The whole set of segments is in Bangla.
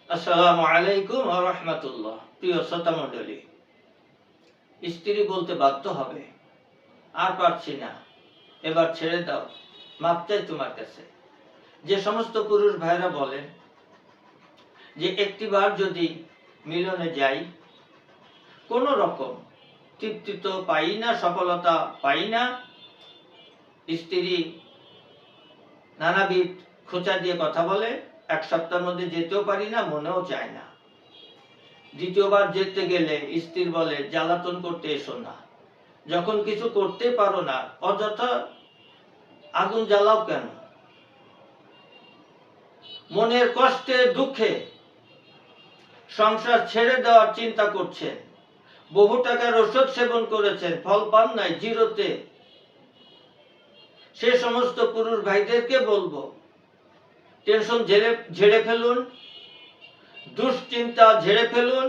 আসসালামু আলাইকুম ওয়া রাহমাতুল্লাহ। প্রিয় শ্রোতা মণ্ডলী, স্ত্রী বলতে বাধ্য হবে, আর পারছি না, এবার ছেড়ে দাও, মাপ চাই তোমার কাছে। যে সমস্ত পুরুষ ভাইরা বলেন যে একটিবার যদি মিলনে যাই, কোন রকম তৃপ্তি তো পাই না, সফলতা পাই না, স্ত্রী নানাবিধ খোঁচা দিয়ে কথা বলে, এক সপ্তাহের মধ্যে যেতেও পারি না, মনেও চায় না। দ্বিতীয়বার যেতে গেলে স্ত্রী বলে জ্বালাতন করতে এসো না, যখন কিছু করতে পারো না অযথা আগুন জ্বালাও কেন। মনের কষ্টে দুঃখে সংসার ছেড়ে দেওয়ার চিন্তা করছেন, বহু টাকার ওষুধ সেবন করেছেন, ফল পান নাই, জিরোতে। সে সমস্ত পুরুষ ভাইদেরকে বলবো, টেনশন ঝেড়ে ফেলুন, দুশ্চিন্তা ঝেড়ে ফেলুন,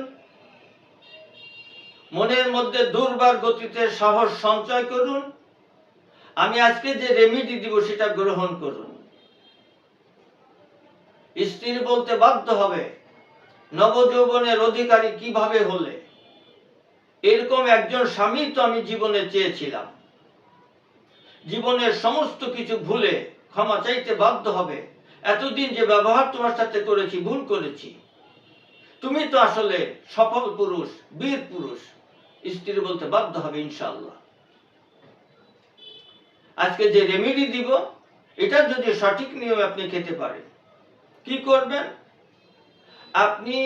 মনের মধ্যে দুর্বার গতিতে সাহস সঞ্চয় করুন। আমি আজকে যে রেমেডি দিব সেটা গ্রহণ করুন। স্ত্রী বলতে বাধ্য হবে, নবযৌবনের অধিকারী কিভাবে হলে? এরকম একজন স্বামী তো আমি জীবনে চেয়েছিলাম। জীবনের সমস্ত কিছু ভুলে ক্ষমা চাইতে বাধ্য হবে। এতদিন যে ব্যবহার তোমার সাথে করেছি, ভুল করেছি। তুমি তো আসলে সফল পুরুষ, বীর পুরুষ। স্ত্রী বলতে বাধ্য হবে ইনশাআল্লাহ। আজকে যে রেমেডি দিব, এটা যদি সঠিক নিয়মে আপনি খেতে পারেন, কি করবেন? আপনি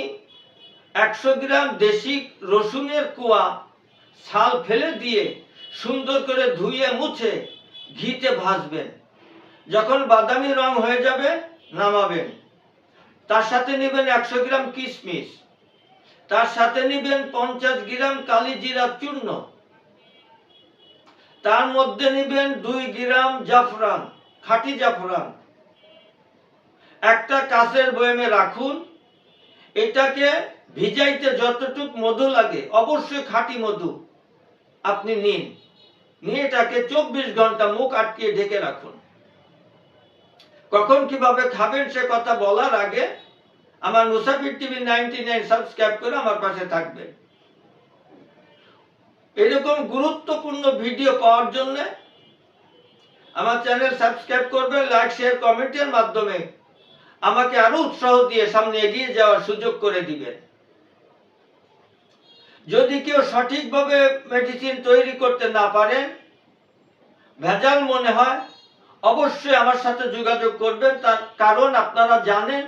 100 গ্রাম দেশি রসুনের কোয়া ছাল ফেলে দিয়ে সুন্দর করে ধুয়ে মুছে ঘিতে ভাজবেন। যখন বাদামি রং হয়ে যাবে নামাবেন। তার সাথে নেবেন 100 গ্রাম কিশমিশ, তার সাথে নেবেন 50 গ্রাম কালি জিরা চূর্ণ, তার মধ্যে নেবেন 2 গ্রাম জাফরান, খাঁটি জাফরান। একটা কাঁচের বয়ামে রাখুন। এটাকে ভিজাইতে যতটুক মধু লাগে, অবশ্যই খাঁটি মধু আপনি নিন। নিয়ে এটাকে 24 ঘন্টা মুখ আটকিয়ে ঢেকে রাখুন। কখন কিভাবে খাবেন সে কথা বলার আগে আমার মুসাফির টিভি 99 সাবস্ক্রাইব করে আমার পাশে থাকবেন। এরকম গুরুত্বপূর্ণ ভিডিও পাওয়ার জন্য আমার চ্যানেল সাবস্ক্রাইব করবেন, লাইক শেয়ার কমেন্টের মাধ্যমে আমাকে আরো উৎসাহ দিয়ে সামনে এগিয়ে যাওয়ার সুযোগ করে দিবেন। যদি কেউ সঠিকভাবে মেডিসিন তৈরি করতে না পারেন, ভেজাল মনে হয়, অবশ্যই আমার সাথে যোগাযোগ করবেন। তার কারণ আপনারা জানেন,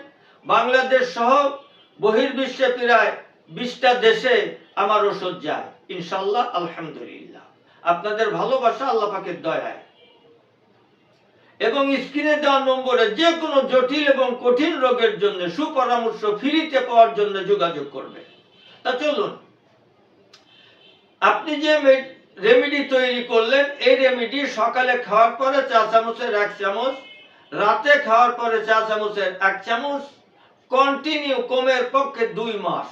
বাংলাদেশ সহ বহির্বিশ্বে প্রায় 20টা দেশে আমার ওষুধ যায় ইনশাআল্লাহ, আলহামদুলিল্লাহ। আপনাদের ভালোবাসা, আল্লাহ পাকের দয়ায়। এবং স্ক্রিনে দেওয়া নম্বরে যে কোনো জটিল এবং কঠিন রোগের জন্য সুপরামর্শ ফ্রিতে পাওয়ার জন্য যোগাযোগ করবে। তা চলুন, আপনি যে রেমেডি তৈরি করলেন, এই রেমেডি সকালে খাওয়ার পরে 4 চামচের 1 চামচ, রাতে খাওয়ার পরে 4 চামচের 1 চামচ, কন্টিনিউ কমের পক্ষে 2 মাস।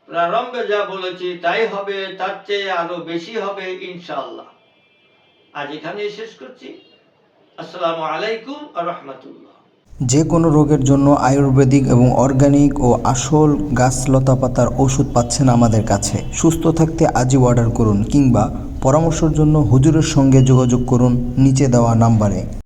প্রারম্ভে যা বলেছি তাই হবে, তার চেয়ে আরো বেশি হবে ইনশাআল্লাহ। আজ এখানেই শেষ করছি। আসসালামু আলাইকুম ওয়া রাহমাতুল্লাহ। যে কোনো রোগের জন্য আয়ুর্বেদিক এবং অর্গানিক ও আসল গাছ লতাপাতার ওষুধ পাচ্ছেন আমাদের কাছে। সুস্থ থাকতে আজই অর্ডার করুন কিংবা পরামর্শের জন্য হুজুরের সঙ্গে যোগাযোগ করুন নিচে দেওয়া নাম্বারে।